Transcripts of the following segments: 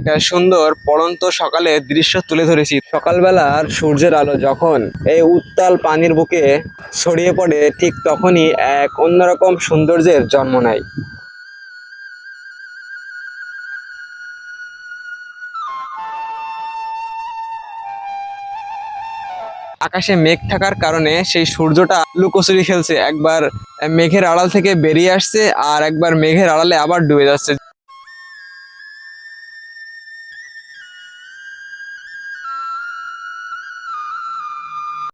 একটা সুন্দর পড়ন্ত সকালের দৃশ্য তুলে ধরেছি। সকালবেলার সূর্যের আলো যখন এই উত্তাল পানির বুকে ছড়িয়ে পড়ে, ঠিক তখনই এক অন্যরকম সৌন্দর্যের জন্ম নেয়। আকাশে মেঘ থাকার কারণে সেই সূর্যটা লুকোচুরি খেলছে, একবার মেঘের আড়াল থেকে বেরিয়ে আসছে আর একবার মেঘের আড়ালে আবার ডুবে যাচ্ছে।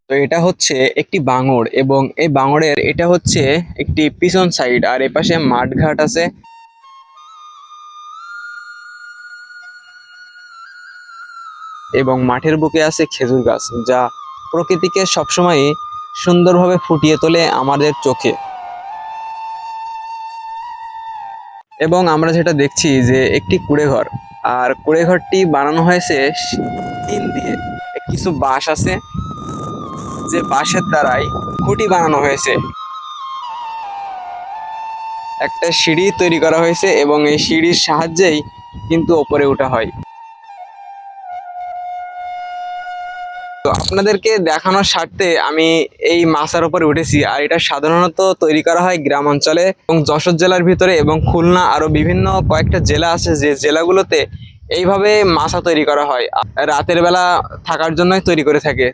তো এটা হচ্ছে একটি বাঙড়, এবং এই বাঙড়ের এটা হচ্ছে একটি পিছন সাইড, আর এপাশে মাঠঘাট আছে। এবং মাঠের বুকে আছে খেজুর গাছ, যা প্রকৃতিকে সবসময় সুন্দরভাবে ফুটিয়ে তোলে আমাদের চোখে। এবং আমরা যেটা দেখছি যে একটি কুঁড়েঘর, আর কুঁড়েঘরটি বানানো হয়েছে টিন দিয়ে। কিছু বাঁশ আছে, যে বাঁশের দ্বারাই খুঁটি বানানো হয়েছে। একটা সিঁড়ি তৈরি করা হয়েছে এবং এই সিঁড়ির সাহায্যেই কিন্তু ওপরে ওঠা হয়। তো আপনাদেরকে দেখানোর স্বার্থে আমি এই মাচার উপরে উঠেছি, আর এটা সাধারণত তৈরি করা হয় গ্রাম অঞ্চলে এবং যশোর জেলার ভিতরে, এবং খুলনা আরো বিভিন্ন কয়েকটা জেলা আছে যে জেলাগুলোতে এইভাবে মাচা তৈরি করা হয়, রাতের বেলা থাকার জন্যই তৈরি করে থাকে।